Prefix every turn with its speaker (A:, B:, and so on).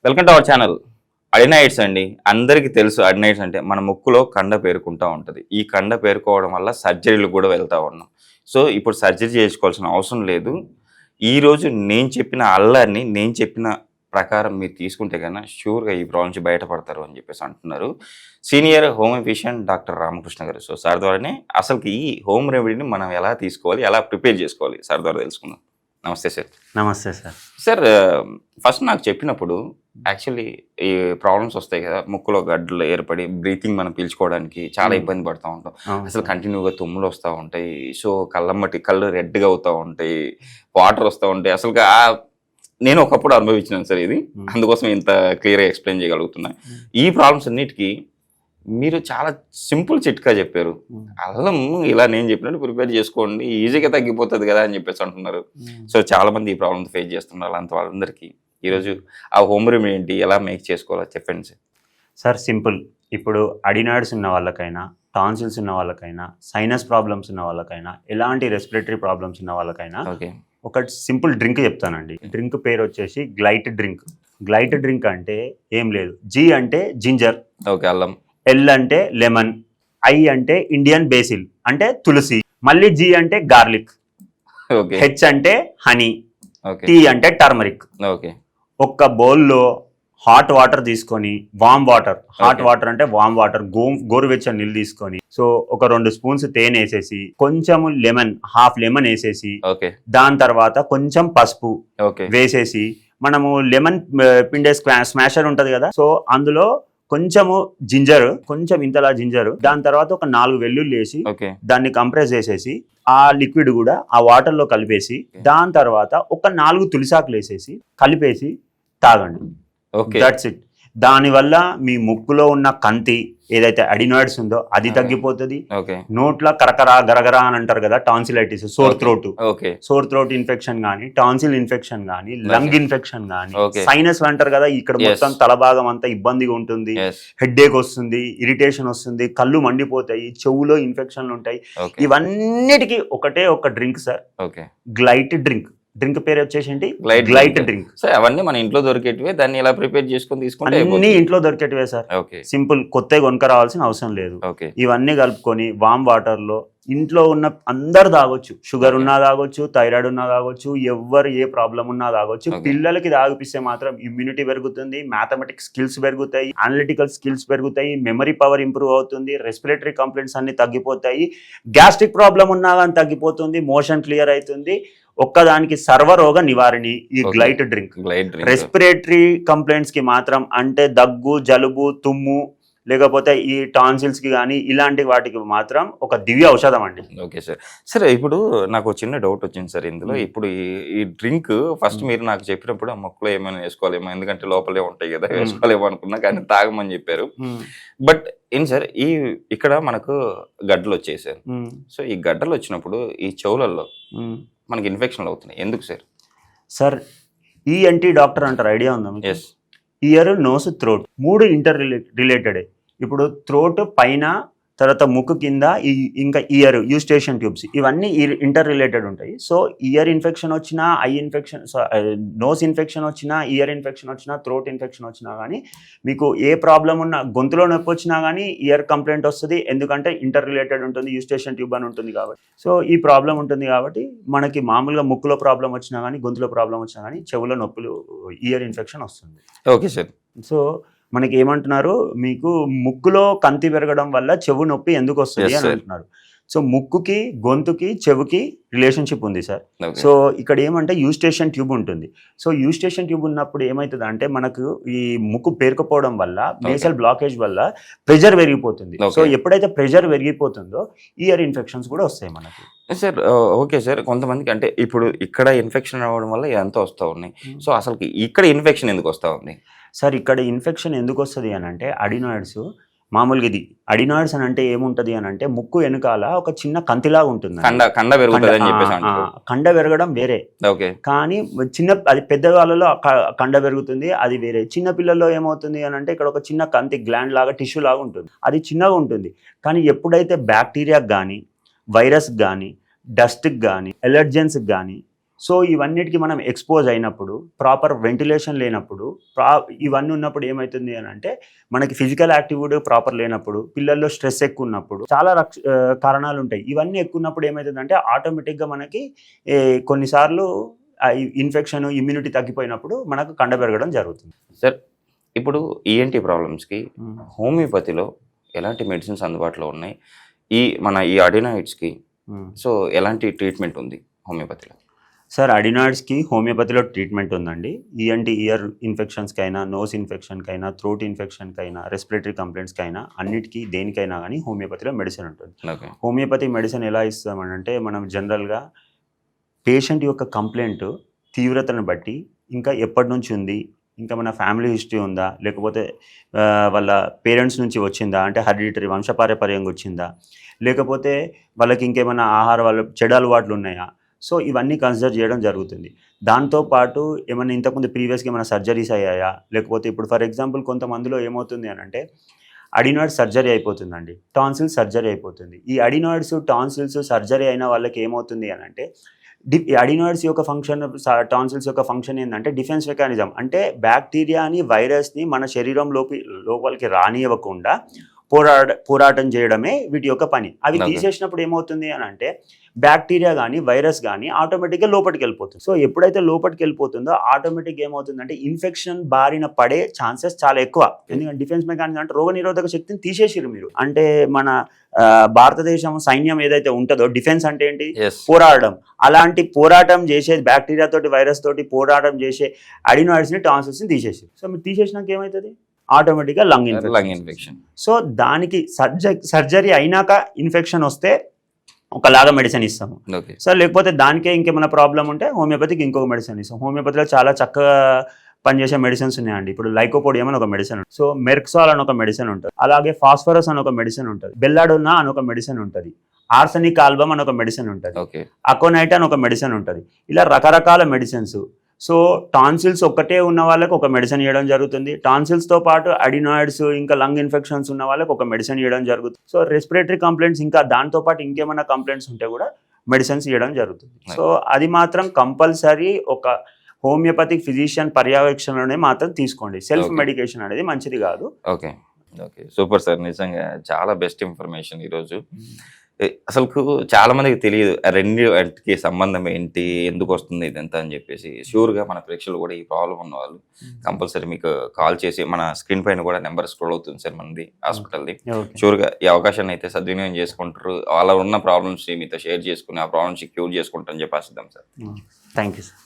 A: Welcome to our channel. Adenoids అండి, అందరికీ తెలుసు. అడినైట్స్ అంటే మన ముక్కులో కండ పేరుకుంటూ ఉంటుంది. ఈ కండ పేరుకోవడం వల్ల సర్జరీలు కూడా వెళ్తూ ఉన్నాం. సో ఇప్పుడు సర్జరీ చేసుకోవాల్సిన అవసరం లేదు. ఈరోజు నేను చెప్పిన అల్లరిని నేను చెప్పిన ప్రకారం మీరు తీసుకుంటే కన్నా షూర్గా ఈ ప్రాబ్లం నుంచి బయటపడతారు అని చెప్పేసి అంటున్నారు సీనియర్ హోమ్ ఎఫిషియన్ డాక్టర్ రామకృష్ణ గారు. సో సార్ ద్వారానే అసలుకి ఈ హోమ్ రెమెడీని మనం ఎలా తీసుకోవాలి, ఎలా ప్రిపేర్ చేసుకోవాలి సార్ ద్వారా తెలుసుకుందాం. నమస్తే సార్.
B: నమస్తే సార్.
A: సార్ ఫస్ట్ నాకు చెప్పినప్పుడు యాక్చువల్లీ ఈ ప్రాబ్లమ్స్ వస్తాయి కదా, ముక్కులో గడ్డలు ఏర్పడి బ్రీతింగ్ మనం పీల్చుకోవడానికి చాలా ఇబ్బంది పడుతూ ఉంటాం. అసలు కంటిన్యూగా తుమ్ములు వస్తూ ఉంటాయి. సో కళ్ళు రెడ్గా అవుతూ ఉంటాయి, వాటర్ వస్తూ ఉంటాయి. అసలు నేను ఒకప్పుడు అనుభవించినాను సార్ ఇది, అందుకోసం ఇంత క్లియర్గా ఎక్స్ప్లెయిన్ చేయగలుగుతున్నా. ఈ ప్రాబ్లమ్స్ అన్నిటికీ మీరు చాలా సింపుల్ చిట్కా చెప్పారు. అల్లం ఇలా నేను చెప్పినట్టు ప్రిపేర్ చేసుకోండి, ఈజీగా తగ్గిపోతుంది కదా అని చెప్పేసి అంటున్నారు. సో చాలా మంది ఈ ప్రాబ్లమ్ ఫేస్ చేస్తున్నారు. అంత వాళ్ళందరికీ ఈరోజు ఆ హోమ్ రెమెడీ ఏంటి, ఎలా మేక్ చేసుకోవాలో చెప్పండి సార్.
B: Sir simple. ఇప్పుడు అడినాయిడ్స్ ఉన్న వాళ్ళకైనా, టాన్సిల్స్ ఉన్న వాళ్ళకైనా, సైనస్ ప్రాబ్లమ్స్ ఉన్న వాళ్ళకైనా, ఎలాంటి రెస్పిరేటరీ ప్రాబ్లమ్స్ ఉన్న వాళ్ళకైనా
A: ఓకే
B: ఒక సింపుల్ డ్రింక్ చెప్తానండి. డ్రింక్ పేరు వచ్చేసి గ్లైట్ డ్రింక్. గ్లైట్ డ్రింక్ అంటే ఏం లేదు, జీ అంటే జింజర్,
A: ఓకే అల్లం,
B: ఎల్ అంటే లెమన్, ఐ అంటే ఇండియన్ బేసిల్ అంటే తులసి, మళ్ళీ జీ అంటే గార్లిక్,
A: ఓకే
B: హెచ్ అంటే హనీ,
A: ఓకే
B: టీ అంటే టర్మరిక్.
A: ఓకే
B: ఒక్క బౌల్లో హాట్ వాటర్ తీసుకొని, వామ్ వాటర్, హాట్ వాటర్ అంటే వామ్ వాటర్, గోరువెచ్చని నీళ్ళు తీసుకొని, సో ఒక 2 స్పూన్స్ తేనె వేసేసి, కొంచెము లెమన్, హాఫ్ లెమన్ వేసేసి,
A: ఓకే
B: దాని తర్వాత కొంచెం పసుపు
A: ఓకే
B: వేసేసి, మనము లెమన్ పిండే స్మాషర్ ఉంటది కదా, సో అందులో కొంచెము జింజర్, కొంచెం ఇంతలా జింజర్, దాని తర్వాత ఒక 4 వెల్లుల్లి వేసి
A: ఓకే
B: దాన్ని కంప్రెస్ చేసేసి, ఆ లిక్విడ్ కూడా ఆ వాటర్ లో కలిపేసి, దాని తర్వాత ఒక 4 తులసాకులు వేసేసి కలిపేసి తాగండి.
A: Okay
B: that's it. దానివల్ల మీ ముక్కులో ఉన్న కంతి ఏదైతే అడినాయిడ్స్ ఉందో అది తగ్గిపోతుంది.
A: ఓకే
B: నోట్ల కరకరా గరగరా అని అంటారు కదా, tonsillitis, sore throat,
A: okay
B: sore throat infection కానీ, టాన్సిల్ ఇన్ఫెక్షన్ కానీ, లంగ్ ఇన్ఫెక్షన్ కానీ,
A: Okay.
B: సైనస్ అంటారు కదా, ఇక్కడ
A: Yes.
B: మొత్తం తలభాగం అంతా ఇబ్బందిగా ఉంటుంది,
A: Yes.
B: హెడ్ఏక్ వస్తుంది, ఇరిటేషన్ వస్తుంది, కళ్ళు మండిపోతాయి, చెవులో ఇన్ఫెక్షన్లు ఉంటాయి.
A: ఓకే
B: ఇవన్నిటికీ ఒకటే ఒక drink sir,
A: okay
B: Glide drink. Drink పేరు వచ్చేసి
A: Glide
B: Glide
A: drink.
B: Drink.
A: Sir అవన్నీ మన ఇంట్లో దొరికేటివే, దాన్ని ఇలా ప్రిపేర్ చేసుకొని తీసుకుంటే
B: అన్ని
A: అయిపోతుంది.
B: ఇంట్లో దొరికేటివే సార్.
A: ఓకే
B: సింపుల్, కొత్తగా కొనుక్క రావాల్సిన అవసరం లేదు.
A: ఓకే
B: ఇవన్నీ కలుపుకొని వామ్ వాటర్ లో ఇంట్లో ఉన్న అందరు తాగొచ్చు. షుగర్ ఉన్నా తాగొచ్చు, థైరాయిడ్ ఉన్నా తాగొచ్చు, ఎవరు ఏ ప్రాబ్లం ఉన్నా తాగొచ్చు.
A: Okay.
B: పిల్లలకి తాగిపిస్తే మాత్రం ఇమ్యూనిటీ పెరుగుతుంది, మ్యాథమెటిక్స్ స్కిల్స్ పెరుగుతాయి, అనలిటికల్ స్కిల్స్ పెరుగుతాయి, మెమరీ పవర్ ఇంప్రూవ్ అవుతుంది, రెస్పిరేటరీ కంప్లైంట్స్ అన్ని తగ్గిపోతాయి, గ్యాస్ట్రిక్ ప్రాబ్లం ఉన్నా కానీ తగ్గిపోతుంది, మోషన్ క్లియర్ అవుతుంది. ఒక్కదానికి సర్వరోగ నివారణి ఈ
A: Okay.
B: Glide drink.
A: Glide drink.
B: Respiratory complaints కి మాత్రం, అంటే దగ్గు, జలుబు, తుమ్ము, లేకపోతే ఈ టాన్సిల్స్ కి కానీ ఇలాంటి వాటికి మాత్రం ఒక దివ్య ఔషధం అండి.
A: Okay sir. సరే ఇప్పుడు నాకు ఒక చిన్న డౌట్ వచ్చింది సార్ ఇందులో. ఇప్పుడు ఈ డ్రింక్ ఫస్ట్ మీరు నాకు చెప్పినప్పుడు ఆ మొక్కలో ఏమైనా వేసుకోవాలేమో, ఎందుకంటే లోపలే ఉంటాయి కదా, వేసుకోవాలేమో అనుకున్నా, కానీ తాగమని చెప్పారు. బట్ ఏం సార్, ఇక్కడ మనకు గడ్డలు వచ్చేసారు. సో ఈ గడ్డలు వచ్చినప్పుడు ఈ చెవులలో మనకి ఇన్ఫెక్షన్లు అవుతున్నాయి, ఎందుకు సార్?
B: సార్, ఈఎన్టీ డాక్టర్ అంటారు, ఐడియా ఉందా మీకు?
A: Yes.
B: Ear, nose, throat 3 inter రిలేటెడే. ఇప్పుడు థ్రోట్ పైన, తర్వాత ముక్కు కింద, ఇంకా ఇయర్, యూస్టేషన్ ట్యూబ్స్, ఇవన్నీ ఇంటర్ రిలేటెడ్ ఉంటాయి. సో ఇయర్ ఇన్ఫెక్షన్ వచ్చినా, ఐ ఇన్ఫెక్షన్, నోస్ ఇన్ఫెక్షన్ వచ్చినా, ఇయర్ ఇన్ఫెక్షన్ వచ్చినా, థ్రోట్ ఇన్ఫెక్షన్ వచ్చినా కానీ, మీకు ఏ ప్రాబ్లం ఉన్నా, గొంతులో నొప్పి వచ్చినా కానీ ఇయర్ కంప్లైంట్ వస్తుంది. ఎందుకంటే ఇంటర్ రిలేటెడ్ ఉంటుంది, యూస్టేషన్ ట్యూబ్ అని ఉంటుంది కాబట్టి. సో ఈ ప్రాబ్లం ఉంటుంది కాబట్టి మనకి మామూలుగా ముక్కులో ప్రాబ్లం వచ్చినా కానీ, గొంతులో ప్రాబ్లం వచ్చినా కానీ, చెవులో నొప్పులు, ఇయర్ ఇన్ఫెక్షన్ వస్తుంది.
A: Okay sir.
B: సో మనకి ఏమంటున్నారు, మీకు ముక్కులో కంతి పెరగడం వల్ల చెవు నొప్పి ఎందుకు వస్తుంది
A: Yes,
B: అని
A: sir.
B: అంటున్నారు. సో ముక్కుకి, గొంతుకి, చెవుకి రిలేషన్షిప్ ఉంది సార్.
A: Okay.
B: సో ఇక్కడ ఏమంటే యూస్టేషన్ ట్యూబ్ ఉంటుంది. సో యూస్టేషన్ ట్యూబ్ ఉన్నప్పుడు ఏమవుతుంది అంటే, మనకు ఈ ముక్కు పేరుకుపోవడం వల్ల, నేసల్ బ్లాకేజ్ వల్ల ప్రెషర్ పెరిగిపోతుంది.
A: Okay.
B: సో ఎప్పుడైతే ప్రెషర్ పెరిగిపోతుందో ఇయర్ ఇన్ఫెక్షన్స్ కూడా వస్తాయి మనకి.
A: Sir okay sir. కొంతమందికి అంటే ఇప్పుడు ఇక్కడ ఇన్ఫెక్షన్ అవ్వడం వల్ల ఇదంతా వస్తూ ఉన్నాయి. సో అసలు ఇక్కడ ఇన్ఫెక్షన్ ఎందుకు వస్తూ ఉంది?
B: సార్, ఇక్కడ ఇన్ఫెక్షన్ ఎందుకు వస్తుంది అని అంటే, అడినాయిడ్స్ మామూలుగా, ఇది అడినాయిడ్స్ అని అంటే ఏముంటది అని అంటే, ముక్కు వెనకాల ఒక చిన్న కంతిలాగా ఉంటుంది.
A: కండ పెరుగుతుంది అని చెప్పేసి అంటారు.
B: కండ పెరగడం వేరే,
A: ఓకే
B: కానీ అది పెద్దవాళ్ళలో కండ పెరుగుతుంది, అది వేరే. చిన్న పిల్లల్లో ఏమవుతుంది అని అంటే, ఇక్కడ ఒక చిన్న కంతి గ్లాండ్ లాగా, టిష్యూ లాగా ఉంటుంది, అది చిన్నగా ఉంటుంది. కానీ ఎప్పుడైతే బ్యాక్టీరియాకి కానీ, వైరస్కి కానీ, డస్ట్కి కానీ, ఎలర్జెన్స్కి కానీ, సో ఇవన్నిటికి మనం ఎక్స్పోజ్ అయినప్పుడు, ప్రాపర్ వెంటిలేషన్ లేనప్పుడు, ఇవన్నీ ఉన్నప్పుడు ఏమవుతుంది అని అంటే మనకి ఫిజికల్ యాక్టివిటీ ప్రాపర్ లేనప్పుడు, పిల్లల్లో స్ట్రెస్ ఎక్కువ ఉన్నప్పుడు, చాలా కారణాలు ఉంటాయి. ఇవన్నీ ఎక్కువ ఉన్నప్పుడు ఏమవుతుందంటే ఆటోమేటిక్గా మనకి కొన్నిసార్లు ఇన్ఫెక్షన్, ఇమ్యూనిటీ తగ్గిపోయినప్పుడు మనకు కండ పెరగడం జరుగుతుంది.
A: సార్ ఇప్పుడు ఈఎన్టీ ప్రాబ్లమ్స్కి హోమియోపతిలో ఎలాంటి మెడిసిన్స్ అందుబాటులో ఉన్నాయి? ఈ అడినాయిడ్స్కి సో ఎలాంటి ట్రీట్మెంట్ ఉంది హోమియోపతిలో?
B: సార్ అడినాయిడ్స్కి హోమియోపతిలో ట్రీట్మెంట్ ఉందండి. ఈఎన్టీ ఇయర్ ఇన్ఫెక్షన్స్కి అయినా, నోస్ ఇన్ఫెక్షన్కి అయినా, థ్రోట్ ఇన్ఫెక్షన్కి అయినా, రెస్పిరేటరీ కంప్లైంట్స్కి అయినా, అన్నిటికీ దేనికైనా కానీ హోమియోపతిలో మెడిసిన్ ఉంటుంది.
A: ఓకే.
B: హోమియోపతి మెడిసిన్ ఎలా ఇస్తామనంటే మనం జనరల్గా పేషెంట్ యొక్క కంప్లైంట్ తీవ్రతను బట్టి, ఇంకా ఎప్పటి నుంచి ఉంది, ఇంకా మన ఫ్యామిలీ హిస్టరీ ఉందా, లేకపోతే వాళ్ళ పేరెంట్స్ నుంచి వచ్చిందా, అంటే హెరిడిటరీ వంశపారంపర్యంగా వచ్చిందా, లేకపోతే వాళ్ళకి ఇంకేమైనా వాళ్ళ చెడు అలవాట్లు ఉన్నాయా, సో ఇవన్నీ కన్సిడర్ చేయడం జరుగుతుంది. దాంతోపాటు ఏమైనా ఇంతకుముందు ప్రీవియస్గా ఏమైనా సర్జరీస్ అయ్యాయా, లేకపోతే ఇప్పుడు ఫర్ ఎగ్జాంపుల్ కొంతమందిలో ఏమవుతుంది అని అంటే అడినాయిడ్స్ సర్జరీ అయిపోతుందండి, టాన్సిల్స్ సర్జరీ అయిపోతుంది. ఈ అడినాయిడ్స్, టాన్సిల్స్ సర్జరీ అయిన వాళ్ళకి ఏమవుతుంది అని అంటే అడినాయిడ్స్ యొక్క ఫంక్షన్, టాన్సిల్స్ యొక్క ఫంక్షన్ ఏంటంటే డిఫెన్స్ మెకానిజం. అంటే బ్యాక్టీరియాని, వైరస్ని మన శరీరం లోపలికి రానివ్వకుండా పోరాటం చేయడమే వీటి యొక్క పని. అవి తీసేసినప్పుడు ఏమవుతుంది అని అంటే బ్యాక్టీరియా కానీ, వైరస్ కానీ ఆటోమేటిక్గా లోపలికి వెళ్ళిపోతుంది. సో ఎప్పుడైతే లోపలికి వెళ్ళిపోతుందో ఆటోమేటిక్గా ఏమవుతుందంటే ఇన్ఫెక్షన్ బారిన పడే ఛాన్సెస్ చాలా ఎక్కువ. ఎందుకంటే డిఫెన్స్ మెకానిజం అంటే రోగనిరోధక శక్తిని తీసేసిరు మీరు. అంటే మన భారతదేశం సైన్యం ఏదైతే ఉంటుందో, డిఫెన్స్ అంటే ఏంటి, పోరాడడం. అలాంటి పోరాటం చేసే బ్యాక్టీరియా తోటి, వైరస్ తోటి పోరాటం చేసే అడినాయిడ్స్ని, టాన్సిల్స్ని తీసేసి, సో మీరు తీసేసినాక ఏమవుతుంది, ఆటోమేటిక్గా లంగ్ ఇన్ఫెక్షన్. సో దానికి సర్జరీ అయినాక ఇన్ఫెక్షన్ వస్తే ఒకలాగా మెడిసిన్ ఇస్తాము. సో లేకపోతే దానికే ఇంకేమైనా ప్రాబ్లం ఉంటే హోమియోపతికి ఇంకొక మెడిసిన్ ఇస్తాం. హోమియోపతిలో చాలా చక్కగా పనిచేసే మెడిసిన్స్ ఉన్నాయండి. ఇప్పుడు లైకోపోడియం అని ఒక మెడిసిన్ ఉంటుంది, సో మెర్క్సాల్ అని ఒక మెడిసిన్ ఉంటుంది, అలాగే ఫాస్ఫరస్ అని ఒక మెడిసిన్ ఉంటుంది, బెల్లాడోనా అని ఒక మెడిసిన్ ఉంటుంది, ఆర్సనిక్ ఆల్బమ్ అని ఒక మెడిసిన్ ఉంటుంది, అకోనైట్ అని ఒక మెడిసిన్ ఉంటుంది. ఇలా రకరకాల మెడిసిన్స్. సో టాన్సిల్స్ ఒక్కటే ఉన్న వాళ్ళకి ఒక మెడిసిన్ ఇవ్వడం జరుగుతుంది. టాన్సిల్స్తో పాటు అడినాయిడ్స్, ఇంకా లంగ్ ఇన్ఫెక్షన్స్ ఉన్న వాళ్ళకి ఒక మెడిసిన్ ఇవ్వడం జరుగుతుంది. సో రెస్పిరేటరీ కంప్లైంట్స్, ఇంకా దాంతోపాటు ఇంకేమైనా కంప్లైంట్స్ ఉంటే కూడా మెడిసిన్స్ ఇవ్వడం జరుగుతుంది. సో అది మాత్రం కంపల్సరీ ఒక హోమియోపతిక్ ఫిజిషియన్ పర్యవేక్షణలోనే మాత్రం తీసుకోండి. సెల్ఫ్ మెడికేషన్ అనేది మంచిది కాదు.
A: ఓకే, సూపర్ సార్, నిజంగా చాలా బెస్ట్ ఇన్ఫర్మేషన్ ఈరోజు. అసలు చాలా మందికి తెలియదు రెండింటికి సంబంధం ఏంటి, ఎందుకు వస్తుంది ఇదంతా అని చెప్పేసి. షూర్గా మన ప్రేక్షకులు కూడా ఈ ప్రాబ్లం ఉన్న వాళ్ళు కంపల్సరీ మీకు కాల్ చేసి, మన స్క్రీన్ పైన కూడా నెంబర్ స్క్రోల్ అవుతుంది సార్ మనది హాస్పిటల్ది. షూర్గా ఈ అవకాశాన్ని అయితే సద్వినియోగం చేసుకుంటారు. వాళ్ళ ఉన్న ప్రాబ్లమ్స్ మీతో షేర్ చేసుకుని ఆ ప్రాబ్లమ్స్ క్యూర్ చేసుకుంటారని చెప్పేసిద్దాం సార్.
B: Thank you sir.